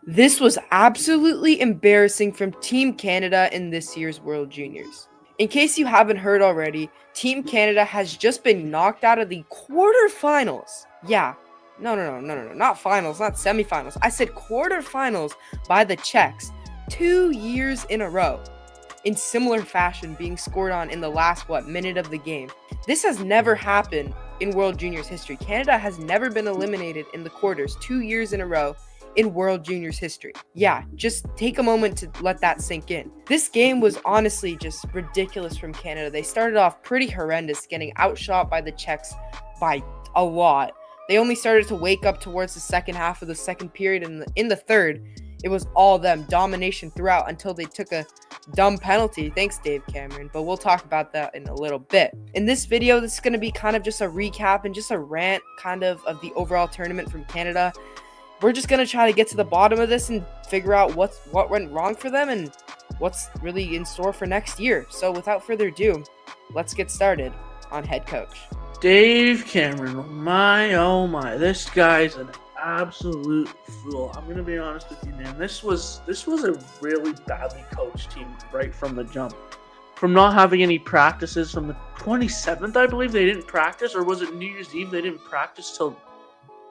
This was absolutely embarrassing from Team Canada in this year's World Juniors. In case you haven't heard already, Team Canada has just been knocked out of the quarterfinals. Yeah, no, not finals, not semifinals. I said quarterfinals by the Czechs 2 years in a row. In similar fashion, being scored on in the last, minute of the game. This has never happened in World Juniors history. Canada has never been eliminated in the quarters 2 years in a row in World Juniors history. Yeah, just take a moment to let that sink in. This game was honestly just ridiculous from Canada. They started off pretty horrendous, getting outshot by the Czechs by a lot. They only started to wake up towards the second half of the second period, and in the third, it was all them, domination throughout until they took a dumb penalty. Thanks, Dave Cameron, but we'll talk about that in a little bit. In this video, this is going to be kind of just a recap and just a rant kind of the overall tournament from Canada. We're just going to try to get to the bottom of this and figure out what went wrong for them and what's really in store for next year. So without further ado, let's get started on head coach. Dave Cameron, my oh my, this guy's an absolute fool. I'm gonna be honest with you, man. This was a really badly coached team right from the jump. From not having any practices from the 27th, I believe they didn't practice, or was it New Year's Eve? They didn't practice till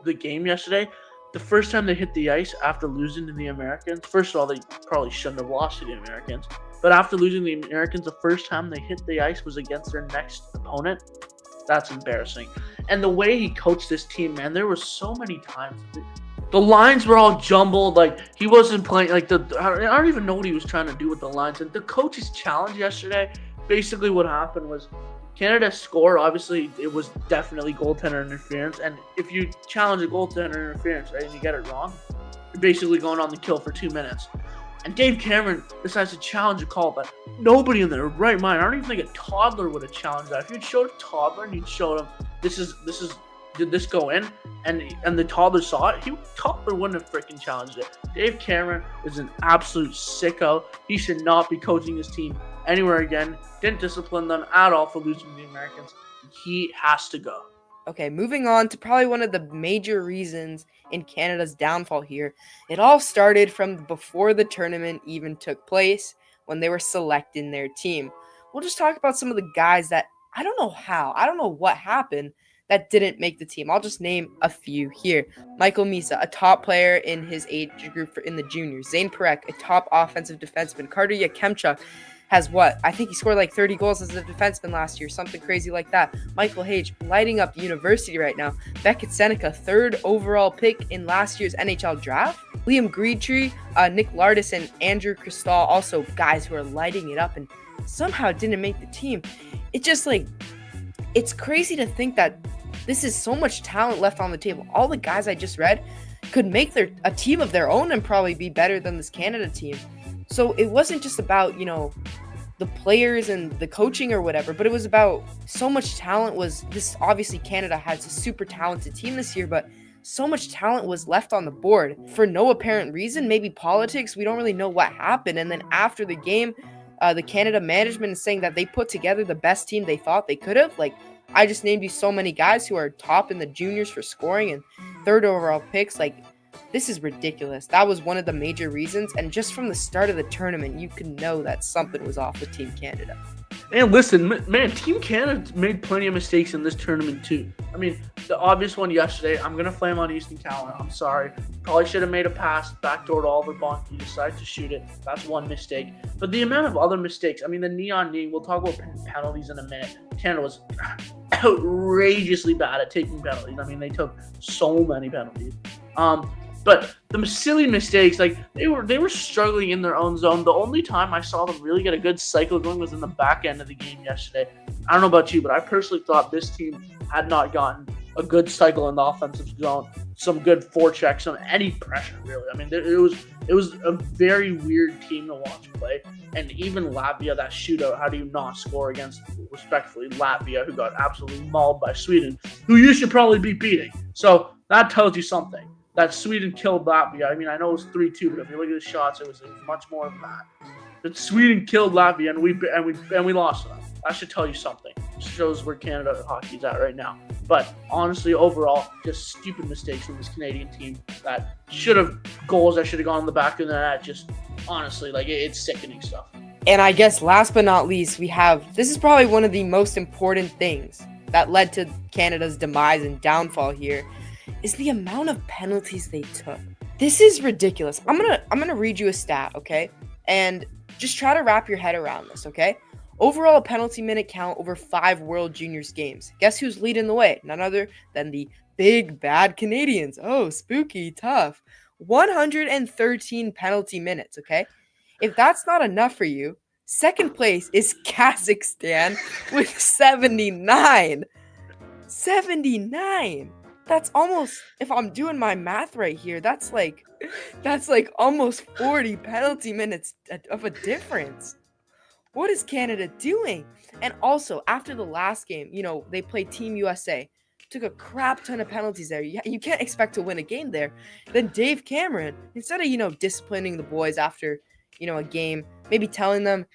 the game yesterday. The first time they hit the ice after losing to the Americans, first of all, they probably shouldn't have lost to the Americans, but after losing to the Americans, the first time they hit the ice was against their next opponent. That's embarrassing. And the way he coached this team, man, there were so many times. The lines were all jumbled. Like, he wasn't playing. I don't even know what he was trying to do with the lines. And the coach's challenge yesterday, basically what happened was Canada scored. Obviously, it was definitely goaltender interference. And if you challenge a goaltender interference, right, and you get it wrong, you're basically going on the kill for 2 minutes. And Dave Cameron decides to challenge a call, but nobody in their right mind, I don't even think a toddler would have challenged that. If you'd showed a toddler and you'd showed him, did this go in? And the toddler saw it, toddler wouldn't have freaking challenged it. Dave Cameron is an absolute sicko. He should not be coaching his team anywhere again. Didn't discipline them at all for losing to the Americans. He has to go. Okay, moving on to probably one of the major reasons in Canada's downfall here. It all started from before the tournament even took place, when they were selecting their team. We'll just talk about some of the guys that I don't know what happened that didn't make the team. I'll just name a few here. Michael Misa, a top player in his age group in the juniors. Zane Parekh, a top offensive defenseman. Carter Yakemchuk has I think he scored like 30 goals as a defenseman last year, something crazy like that. Michael Hage lighting up university right now. Beckett Seneca, third overall pick in last year's NHL draft. Liam Greedtree, Nick Lardis, and Andrew Cristal, also guys who are lighting it up and somehow didn't make the team. It's just it's crazy to think that this is so much talent left on the table. All the guys I just read could make a team of their own and probably be better than this Canada team. So it wasn't just about, the players and the coaching or whatever, but it was about so much talent this. Obviously, Canada has a super talented team this year, but so much talent was left on the board for no apparent reason. Maybe politics. We don't really know what happened. And then after the game, the Canada management is saying that they put together the best team they thought they could have. I just named you so many guys who are top in the juniors for scoring and third overall picks. This is ridiculous. That was one of the major reasons, and just from the start of the tournament, you could know that something was off with Team Canada. And listen, man, Team Canada made plenty of mistakes in this tournament too. I mean, the obvious one yesterday, I'm going to flame on Easton Cowan. I'm sorry. Probably should have made a pass backdoor to Oliver Bonk. He decided to shoot it. That's one mistake. But the amount of other mistakes, I mean, the knee-on-knee, we'll talk about penalties in a minute. Canada was outrageously bad at taking penalties. I mean, they took so many penalties. But the silly mistakes, they were struggling in their own zone. The only time I saw them really get a good cycle going was in the back end of the game yesterday. I don't know about you, but I personally thought this team had not gotten a good cycle in the offensive zone, some good forechecks, some any pressure really. I mean, it was a very weird team to watch play. And even Latvia, that shootout, how do you not score against, respectfully, Latvia, who got absolutely mauled by Sweden, who you should probably be beating. So that tells you something. That Sweden killed Latvia. I mean, I know it was 3-2, but if you look at the shots, it was much more than that. But Sweden killed Latvia, and we lost to them. That should tell you something. It shows where Canada hockey's at right now. But honestly, overall, just stupid mistakes from this Canadian team that should have goals that should have gone in the back of the net. Just honestly, like it's sickening stuff. And I guess last but not least, this is probably one of the most important things that led to Canada's demise and downfall here, is the amount of penalties they took. This is ridiculous. I'm gonna read you a stat, okay? And just try to wrap your head around this, okay? Overall penalty minute count over 5 World Juniors games. Guess who's leading the way? None other than the big bad Canadians. Oh, spooky, tough. 113 penalty minutes, okay? If that's not enough for you, second place is Kazakhstan with 79. 79. That's almost, if I'm doing my math right here, that's like almost 40 penalty minutes of a difference. What is Canada doing? And also, after the last game, they played Team USA. Took a crap ton of penalties there. You can't expect to win a game there. Then Dave Cameron, instead of, disciplining the boys after, a game, maybe telling them,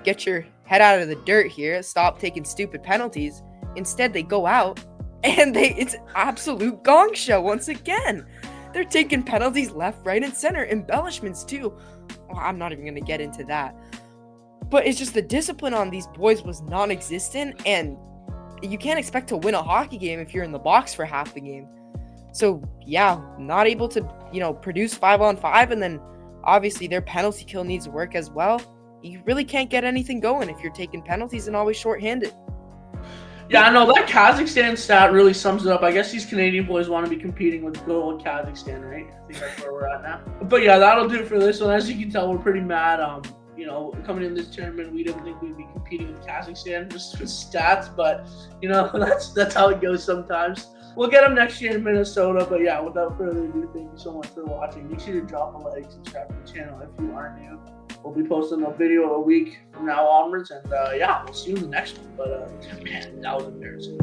get your head out of the dirt here, stop taking stupid penalties. Instead, they go out and it's absolute gong show once again. They're taking penalties left, right, and center. Embellishments, too. Well, I'm not even going to get into that. But it's just the discipline on these boys was non-existent, and you can't expect to win a hockey game if you're in the box for half the game. So, yeah, not able to, produce 5-on-5, and then obviously their penalty kill needs to work as well. You really can't get anything going if you're taking penalties and always shorthanded. Yeah, no, that Kazakhstan stat really sums it up. I guess these Canadian boys want to be competing with good old Kazakhstan, right? I think that's where we're at now. But yeah, that'll do it for this one. As you can tell, we're pretty mad. Coming in this tournament, we didn't think we'd be competing with Kazakhstan just with stats, but that's how it goes sometimes. We'll get them next year in Minnesota, but yeah, without further ado, thank you so much for watching. Make sure to drop a like, subscribe to the channel if you are new. We'll be posting a video a week from now onwards, and we'll see you in the next one. But man, that was embarrassing.